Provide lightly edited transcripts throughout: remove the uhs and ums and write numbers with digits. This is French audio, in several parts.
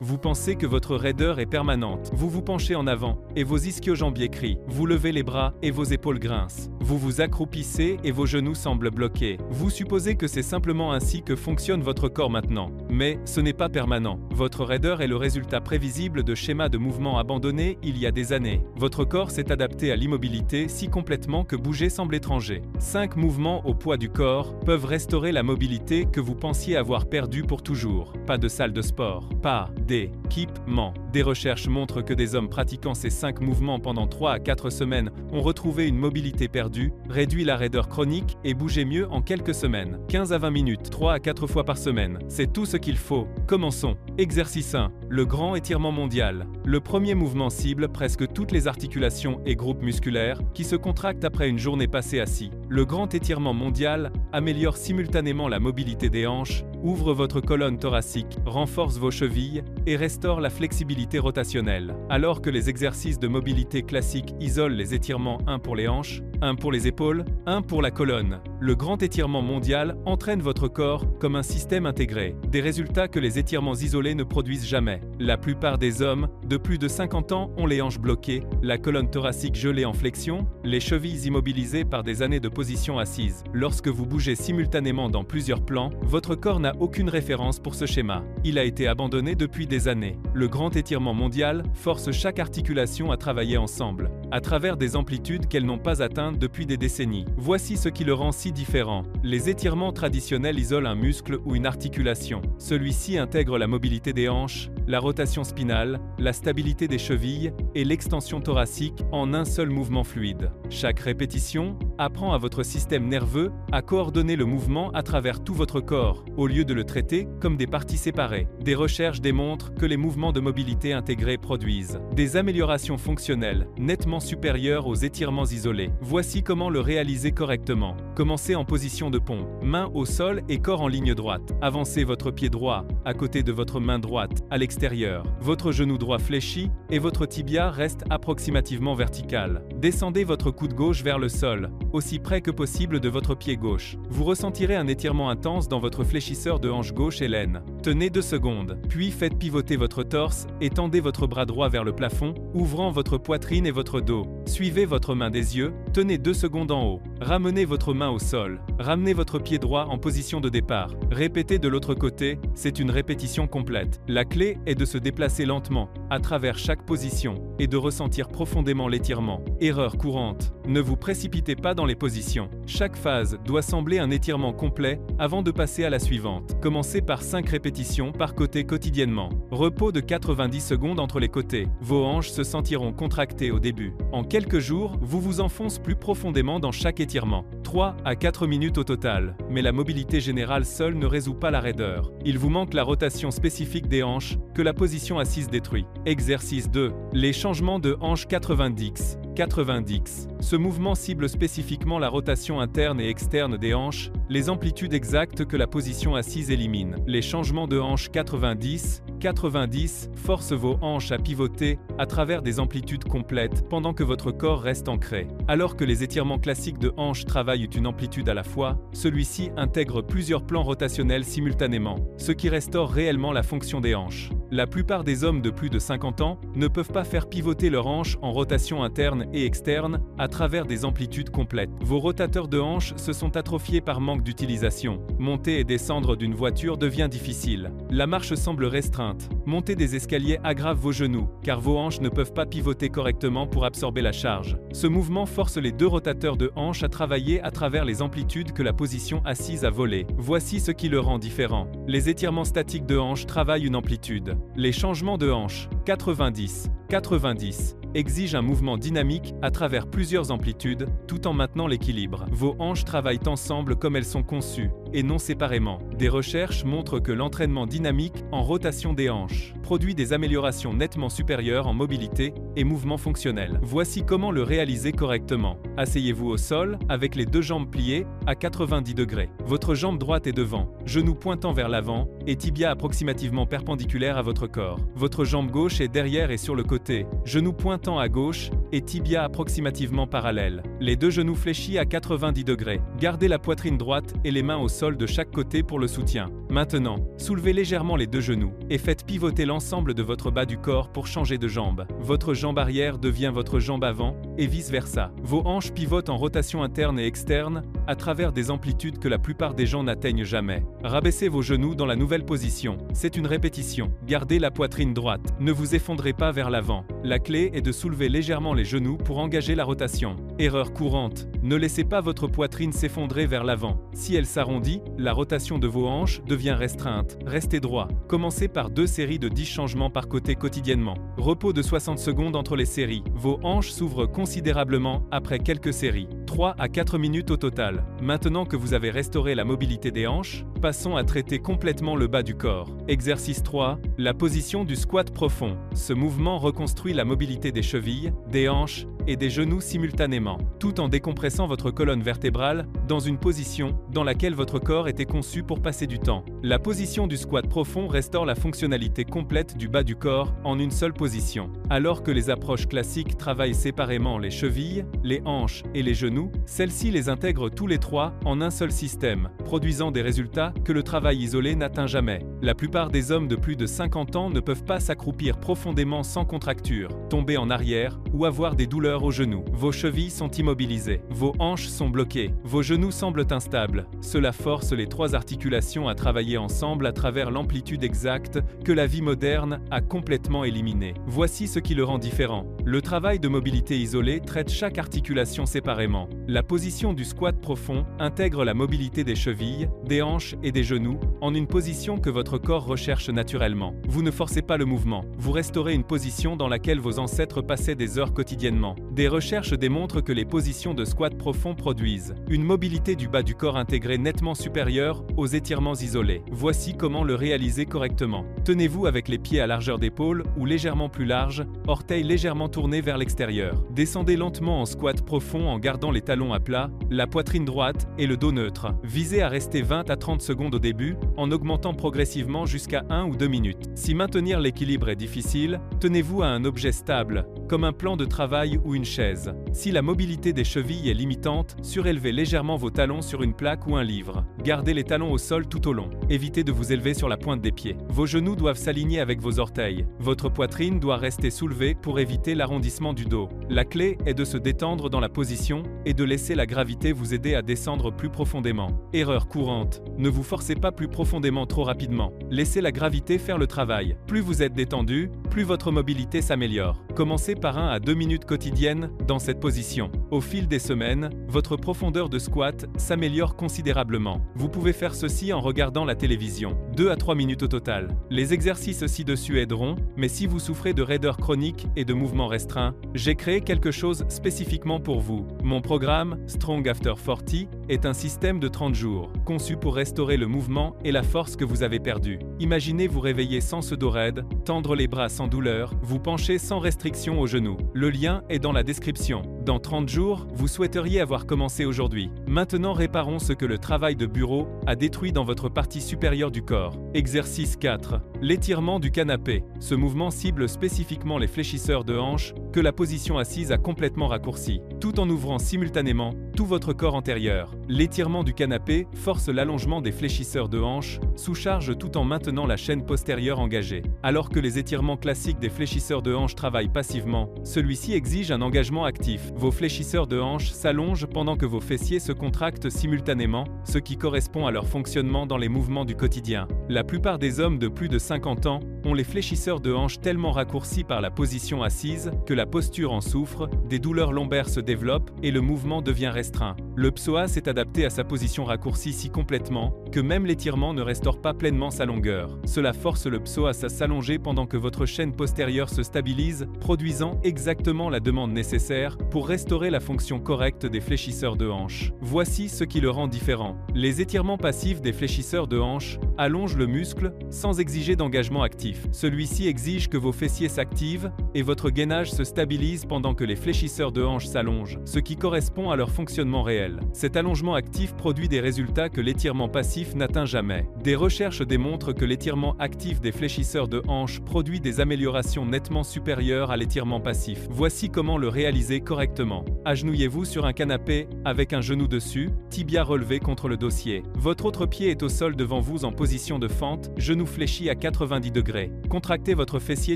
Vous pensez que votre raideur est permanente. Vous vous penchez en avant, et vos ischio-jambiers crient. Vous levez les bras, et vos épaules grincent. Vous vous accroupissez, et vos genoux semblent bloqués. Vous supposez que c'est simplement ainsi que fonctionne votre corps maintenant. Mais, ce n'est pas permanent. Votre raideur est le résultat prévisible de schémas de mouvement abandonnés il y a des années. Votre corps s'est adapté à l'immobilité si complètement que bouger semble étranger. 5 mouvements au poids du corps peuvent restaurer la mobilité que vous pensiez avoir perdue pour toujours. Pas de salle de sport. Pas d'équipement. Des recherches montrent que des hommes pratiquant ces 5 mouvements pendant 3 à 4 semaines ont retrouvé une mobilité perdue, réduit la raideur chronique et bougé mieux en quelques semaines. 15 à 20 minutes, 3 à 4 fois par semaine. C'est tout ce qu'il faut. Commençons. Exercice 1. Le grand étirement mondial. Le premier mouvement cible presque toutes les articulations et groupes musculaires qui se contractent après une journée passée assis. Le grand étirement mondial améliore simultanément la mobilité des hanches, ouvre votre colonne thoracique, renforce vos chevilles et restaure la flexibilité rotationnelle. Alors que les exercices de mobilité classiques isolent les étirements, un pour les hanches, un pour les épaules, un pour la colonne. Le grand étirement mondial entraîne votre corps comme un système intégré, des résultats que les étirements isolés ne produisent jamais. La plupart des hommes de plus de 50 ans ont les hanches bloquées, la colonne thoracique gelée en flexion, les chevilles immobilisées par des années de position assise. Lorsque vous bougez simultanément dans plusieurs plans, votre corps n'a aucune référence pour ce schéma. Il a été abandonné depuis des années. Le grand étirement mondial force chaque articulation à travailler ensemble, à travers des amplitudes qu'elles n'ont pas atteintes depuis des décennies. Voici ce qui le rend si différent. Les étirements traditionnels isolent un muscle ou une articulation. Celui-ci intègre la mobilité des hanches, la rotation spinale, la stabilité des chevilles et l'extension thoracique en un seul mouvement fluide. Chaque répétition apprend à votre système nerveux à coordonner le mouvement à travers tout votre corps, au lieu de le traiter comme des parties séparées. Des recherches démontrent que les mouvements de mobilité intégrés produisent des améliorations fonctionnelles nettement supérieures aux étirements isolés. Voici comment le réaliser correctement. Commencez en position de pont, main au sol et corps en ligne droite. Avancez votre pied droit à côté de votre main droite, à l'extérieur. Votre genou droit fléchit et votre tibia reste approximativement vertical. Descendez votre coude gauche vers le sol, aussi près que possible de votre pied gauche. Vous ressentirez un étirement intense dans votre fléchisseur de hanche gauche et l'aine. Tenez 2 secondes, puis faites pivoter votre torse et tendez votre bras droit vers le plafond, ouvrant votre poitrine et votre dos. Suivez votre main des yeux, tenez 2 secondes en haut. Ramenez votre main au sol. Ramenez votre pied droit en position de départ. Répétez de l'autre côté, c'est une répétition complète. La clé est de se déplacer lentement, à travers chaque position, et de ressentir profondément l'étirement. Erreur courante, ne vous précipitez pas dans les positions. Chaque phase doit sembler un étirement complet avant de passer à la suivante. Commencez par 5 répétitions par côté quotidiennement. Repos de 90 secondes entre les côtés. Vos hanches se sentiront contractées au début. En quelques jours, vous vous enfoncez plus profondément dans chaque étirement. 3 à 4 minutes au total. Mais la mobilité générale seule ne résout pas la raideur. Il vous manque la rotation spécifique des hanches que la position assise détruit. Exercice 2. Les changements de hanches 90. 90. Ce mouvement cible spécifiquement la rotation interne et externe des hanches, les amplitudes exactes que la position assise élimine. Les changements de hanches 90. 90 forcent vos hanches à pivoter à travers des amplitudes complètes pendant que votre corps reste ancré. Alors que les étirements classiques de hanches travaillent une amplitude à la fois, celui-ci intègre plusieurs plans rotationnels simultanément, ce qui restaure réellement la fonction des hanches. La plupart des hommes de plus de 50 ans ne peuvent pas faire pivoter leurs hanches en rotation interne et externe à travers des amplitudes complètes. Vos rotateurs de hanches se sont atrophiés par manque d'utilisation. Monter et descendre d'une voiture devient difficile. La marche semble restreinte. Monter des escaliers aggrave vos genoux, car vos hanches ne peuvent pas pivoter correctement pour absorber la charge. Ce mouvement force les 2 rotateurs de hanches à travailler à travers les amplitudes que la position assise a volées. Voici ce qui le rend différent. Les étirements statiques de hanches travaillent une amplitude. Les changements de hanches 90. 90 exige un mouvement dynamique à travers plusieurs amplitudes, tout en maintenant l'équilibre. Vos hanches travaillent ensemble comme elles sont conçues, et non séparément. Des recherches montrent que l'entraînement dynamique en rotation des hanches produit des améliorations nettement supérieures en mobilité et mouvement fonctionnel. Voici comment le réaliser correctement. Asseyez-vous au sol, avec les 2 jambes pliées à 90 degrés. Votre jambe droite est devant, genou pointant vers l'avant, et tibia approximativement perpendiculaire à votre corps. Votre jambe gauche est derrière et sur le côté, genou pointant à gauche et tibia approximativement parallèles. Les 2 genoux fléchis à 90 degrés. Gardez la poitrine droite et les mains au sol de chaque côté pour le soutien. Maintenant, soulevez légèrement les deux genoux et faites pivoter l'ensemble de votre bas du corps pour changer de jambe. Votre jambe arrière devient votre jambe avant et vice-versa. Vos hanches pivotent en rotation interne et externe à travers des amplitudes que la plupart des gens n'atteignent jamais. Rabaissez vos genoux dans la nouvelle position. C'est une répétition. Gardez la poitrine droite. Ne vous effondrez pas vers l'avant. La clé est de soulever légèrement les genoux pour engager la rotation. Erreur courante. Ne laissez pas votre poitrine s'effondrer vers l'avant. Si elle s'arrondit, la rotation de vos hanches devient restreinte. Restez droit. Commencez par 2 séries de 10 changements par côté quotidiennement. Repos de 60 secondes entre les séries. Vos hanches s'ouvrent considérablement après quelques séries. 3 à 4 minutes au total. Maintenant que vous avez restauré la mobilité des hanches, passons à traiter complètement le bas du corps. Exercice 3. La position du squat profond. Ce mouvement reconstruit la mobilité des chevilles, des hanches et des genoux simultanément, tout en décompressant votre colonne vertébrale dans une position dans laquelle votre corps était conçu pour passer du temps. La position du squat profond restaure la fonctionnalité complète du bas du corps en une seule position. Alors que les approches classiques travaillent séparément les chevilles, les hanches et les genoux, celle-ci les intègre tous les trois en un seul système, produisant des résultats que le travail isolé n'atteint jamais. La plupart des hommes de plus de 50 ans ne peuvent pas s'accroupir profondément sans contracture, tomber en arrière ou avoir des douleurs aux genoux. Vos chevilles sont immobilisées, vos hanches sont bloquées, vos genoux semblent instables. Cela force les trois articulations à travailler ensemble à travers l'amplitude exacte que la vie moderne a complètement éliminée. Voici ce qui le rend différent. Le travail de mobilité isolé traite chaque articulation séparément. La position du squat profond intègre la mobilité des chevilles, des hanches et des genoux en une position que votre corps recherche naturellement. Vous ne forcez pas le mouvement, vous restaurez une position dans laquelle vos ancêtres passaient des heures quotidiennement. Des recherches démontrent que les positions de squat profond produisent une mobilité du bas du corps intégrée nettement supérieure aux étirements isolés. Voici comment le réaliser correctement. Tenez-vous avec les pieds à largeur d'épaule ou légèrement plus larges, orteils légèrement tournés vers l'extérieur. Descendez lentement en squat profond en gardant les talons à plat, la poitrine droite et le dos neutre. Visez à rester 20 à 30 secondes au début, en augmentant progressivement jusqu'à 1 ou 2 minutes. Si maintenir l'équilibre est difficile, tenez-vous à un objet stable, comme un plan de travail ou une chaise. Si la mobilité des chevilles est limitante, surélevez légèrement vos talons sur une plaque ou un livre. Gardez les talons au sol tout au long. Évitez de vous élever sur la pointe des pieds. Vos genoux doivent s'aligner avec vos orteils. Votre poitrine doit rester soulevée pour éviter l'arrondissement du dos. La clé est de se détendre dans la position et de laisser la gravité vous aider à descendre plus profondément. Erreur courante. Ne vous forcez pas plus profondément trop rapidement. Laissez la gravité faire le travail. Plus vous êtes détendu, plus votre mobilité s'améliore. Commencez par 1 à 2 minutes quotidiennes dans cette position. Au fil des semaines, votre profondeur de squat s'améliore considérablement. Vous pouvez faire ceci en regardant la télévision. 2 à 3 minutes au total. Les exercices ci-dessus aideront, mais si vous souffrez de raideur chronique et de mouvements restreints, j'ai créé quelque chose spécifiquement pour vous. Mon programme, Strong After 40, est un système de 30 jours, conçu pour restaurer le mouvement et la force que vous avez perdu. Imaginez vous réveiller sans ce dos raide, tendre les bras sans douleur, vous pencher sans restriction aux genoux. Le lien est dans la description. Dans 30 jours, vous souhaiteriez avoir commencé aujourd'hui. Maintenant, réparons ce que le travail de bureau a détruit dans votre partie supérieure du corps. Exercice 4. L'étirement du canapé. Ce mouvement cible spécifiquement les fléchisseurs de hanches que la position assise a complètement raccourci, tout en ouvrant simultanément tout votre corps antérieur. L'étirement du canapé force l'allongement des fléchisseurs de hanches, sous charge tout en maintenant la chaîne postérieure engagée. Alors que les étirements classiques des fléchisseurs de hanches travaillent passivement, celui-ci exige un engagement actif. Vos fléchisseurs de hanches s'allongent pendant que vos fessiers se contractent simultanément, ce qui correspond à leur fonctionnement dans les mouvements du quotidien. La plupart des hommes de plus de 50 ans ont les fléchisseurs de hanches tellement raccourcis par la position assise que la posture en souffre, des douleurs lombaires se développent et le mouvement devient restreint. Le psoas s'est adapté à sa position raccourcie si complètement que même l'étirement ne restaure pas pleinement sa longueur. Cela force le psoas à s'allonger pendant que votre chaîne postérieure se stabilise, produisant exactement la demande nécessaire pour restaurer la fonction correcte des fléchisseurs de hanches. Voici ce qui le rend différent. Les étirements passifs des fléchisseurs de hanches allongent le muscle sans exiger d'engagement actif. Celui-ci exige que vos fessiers s'activent et votre gainage se stabilise pendant que les fléchisseurs de hanches s'allongent, ce qui correspond à leur fonctionnement réel. Cet allongement actif produit des résultats que l'étirement passif n'atteint jamais. Des recherches démontrent que l'étirement actif des fléchisseurs de hanches produit des améliorations nettement supérieures à l'étirement passif. Voici comment le réaliser correctement. Agenouillez-vous sur un canapé avec un genou dessus, tibia relevé contre le dossier. Votre autre pied est au sol devant vous en position position de fente, genou fléchi à 90 degrés. Contractez votre fessier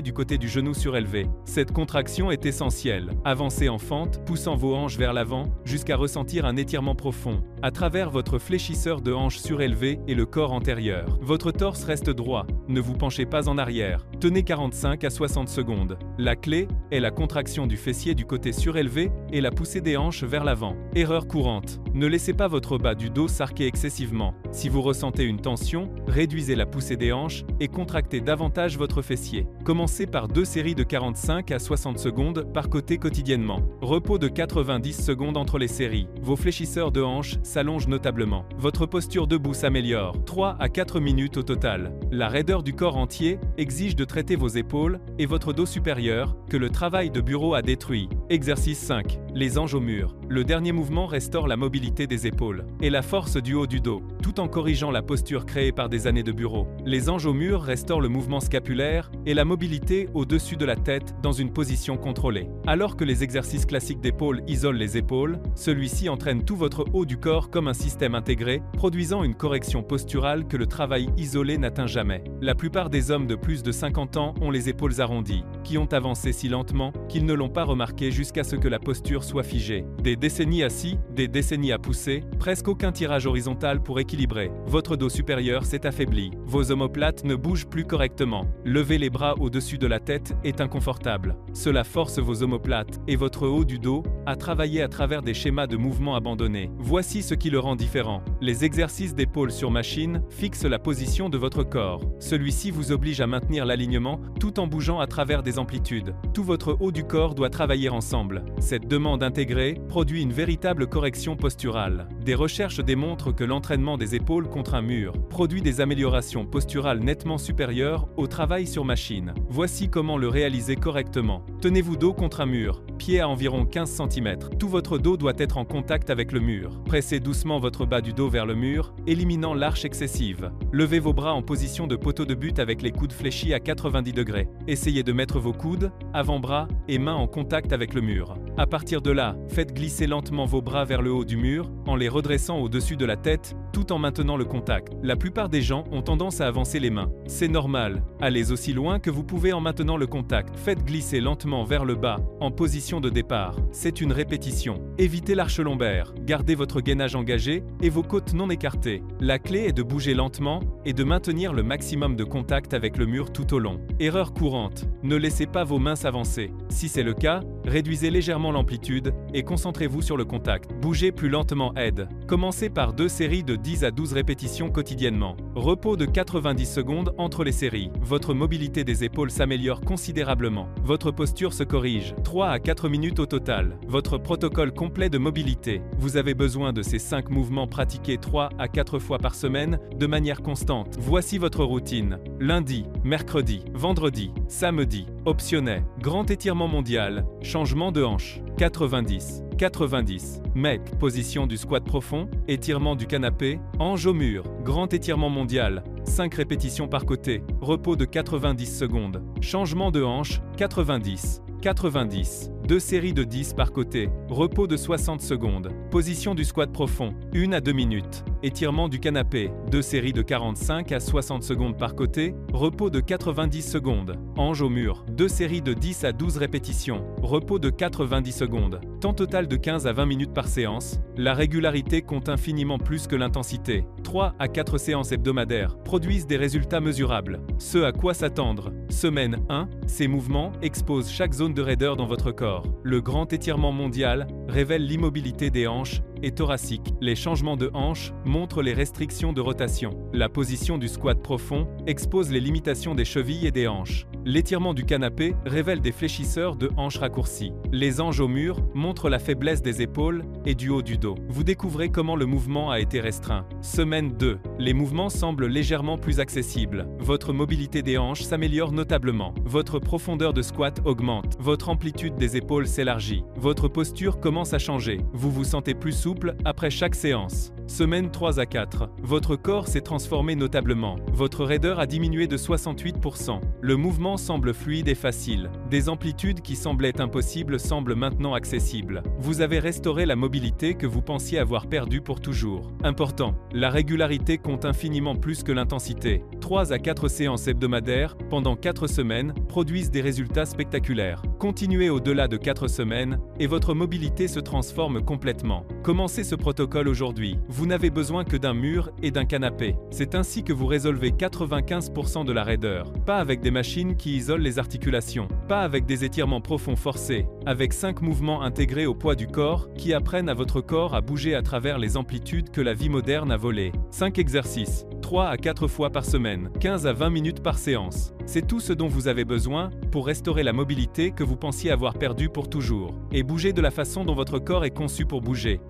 du côté du genou surélevé. Cette contraction est essentielle. Avancez en fente, poussant vos hanches vers l'avant, jusqu'à ressentir un étirement profond, à travers votre fléchisseur de hanches surélevé et le corps antérieur. Votre torse reste droit, ne vous penchez pas en arrière. Tenez 45 à 60 secondes. La clé est la contraction du fessier du côté surélevé et la poussée des hanches vers l'avant. Erreur courante. Ne laissez pas votre bas du dos s'arquer excessivement. Si vous ressentez une tension, réduisez la poussée des hanches et contractez davantage votre fessier. Commencez par 2 séries de 45 à 60 secondes par côté quotidiennement. Repos de 90 secondes entre les séries. Vos fléchisseurs de hanches s'allongent notablement. Votre posture debout s'améliore. 3 à 4 minutes au total. La raideur du corps entier exige de traiter vos épaules et votre dos supérieur que le travail de bureau a détruit. Exercice 5. Les anges au mur. Le dernier mouvement restaure la mobilité des épaules et la force du haut du dos, tout en corrigeant la posture créée par des années de bureau. Les anges au mur restaurent le mouvement scapulaire et la mobilité au-dessus de la tête dans une position contrôlée. Alors que les exercices classiques d'épaule isolent les épaules, celui-ci entraîne tout votre haut du corps comme un système intégré, produisant une correction posturale que le travail isolé n'atteint jamais. La plupart des hommes de plus de 50 ans ont les épaules arrondies, qui ont avancé si lentement qu'ils ne l'ont pas remarqué jusqu'à ce que la posture soit figée. Des décennies assis, des décennies à pousser, presque aucun tirage horizontal pour équilibrer. Votre dos supérieur s'est affaibli. Vos omoplates ne bougent plus correctement. Lever les bras au-dessus de la tête est inconfortable. Cela force vos omoplates et votre haut du dos à travailler à travers des schémas de mouvement abandonnés. Voici ce qui le rend différent. Les exercices d'épaule sur machine fixent la position de votre corps. Celui-ci vous oblige à maintenir l'alignement tout en bougeant à travers des amplitudes. Tout votre haut du corps doit travailler ensemble. Cette demande intégrée produit une véritable correction posturale. Des recherches démontrent que l'entraînement des épaules contre un mur produit des améliorations posturales nettement supérieures au travail sur machine. Voici comment le réaliser correctement. Tenez-vous dos contre un mur, pied à environ 15 cm. Tout votre dos doit être en contact avec le mur. Pressez doucement votre bas du dos vers le mur, éliminant l'arche excessive. Levez vos bras en position de poteau de but avec les coudes fléchis à 90 degrés. Essayez de mettre vos coudes, avant-bras et mains en contact avec le mur. À partir de là, faites glisser lentement vos bras vers le haut du mur, en les redressant au-dessus de la tête, tout en maintenant le contact. La plupart des gens ont tendance à avancer les mains. C'est normal. Allez aussi loin que vous pouvez en maintenant le contact. Faites glisser lentement vers le bas, en position de départ. C'est une répétition. Évitez l'arche lombaire. Gardez votre gainage engagé et vos côtes non écartées. La clé est de bouger lentement et de maintenir le maximum de contact avec le mur tout au long. Erreur courante. Ne laissez pas vos mains s'avancer. Si c'est le cas, réduisez légèrement l'amplitude et concentrez-vous sur le contact. Bougez plus lentement aide. Commencez par 2 séries de 10 à 12 répétitions quotidiennement. Repos de 90 secondes entre les séries. Votre mobilité des épaules s'améliore considérablement. Votre posture se corrige. 3 à 4 minutes au total. Votre protocole complet de mobilité. Vous avez besoin de ces 5 mouvements pratiqués 3 à 4 fois par semaine de manière constante. Voici votre routine. Lundi, mercredi, vendredi, samedi. Optionnet. Grand étirement mondial. Changement de hanche. 90. 90. Mec. Position du squat profond. Étirement du canapé. Hanche au mur. Grand étirement mondial. 5 répétitions par côté. Repos de 90 secondes. Changement de hanche. 90. 90. 2 séries de 10 par côté. Repos de 60 secondes. Position du squat profond. 1 à 2 minutes. Étirement du canapé. 2 séries de 45 à 60 secondes par côté. Repos de 90 secondes. Hanche au mur. 2 séries de 10 à 12 répétitions. Repos de 90 secondes. Temps total de 15 à 20 minutes par séance. La régularité compte infiniment plus que l'intensité. 3 à 4 séances hebdomadaires produisent des résultats mesurables. Ce à quoi s'attendre. Semaine 1. Ces mouvements exposent chaque zone de raideur dans votre corps. Le grand étirement mondial révèle l'immobilité des hanches et thoraciques. Les changements de hanches montrent les restrictions de rotation. La position du squat profond expose les limitations des chevilles et des hanches. L'étirement du canapé révèle des fléchisseurs de hanches raccourcis. Les anges au mur montrent la faiblesse des épaules et du haut du dos. Vous découvrez comment le mouvement a été restreint. Semaine 2. Les mouvements semblent légèrement plus accessibles. Votre mobilité des hanches s'améliore notablement. Votre profondeur de squat augmente. Votre amplitude des épaules s'élargit. Votre posture commence à changer. Vous vous sentez plus souple après chaque séance. Semaine 3 à 4. Votre corps s'est transformé notablement. Votre raideur a diminué de 68%. Le mouvement semble fluide et facile. Des amplitudes qui semblaient impossibles semblent maintenant accessibles. Vous avez restauré la mobilité que vous pensiez avoir perdue pour toujours. Important. La régularité compte infiniment plus que l'intensité. 3 à 4 séances hebdomadaires, pendant 4 semaines, produisent des résultats spectaculaires. Continuez au-delà de 4 semaines, et votre mobilité se transforme complètement. Commencez ce protocole aujourd'hui. Vous n'avez besoin que d'un mur et d'un canapé. C'est ainsi que vous résolvez 95% de la raideur. Pas avec des machines qui isolent les articulations. Pas avec des étirements profonds forcés. Avec 5 mouvements intégrés au poids du corps, qui apprennent à votre corps à bouger à travers les amplitudes que la vie moderne a volées. 5 exercices. 3 à 4 fois par semaine, 15 à 20 minutes par séance. C'est tout ce dont vous avez besoin pour restaurer la mobilité que vous pensiez avoir perdue pour toujours. Et bouger de la façon dont votre corps est conçu pour bouger.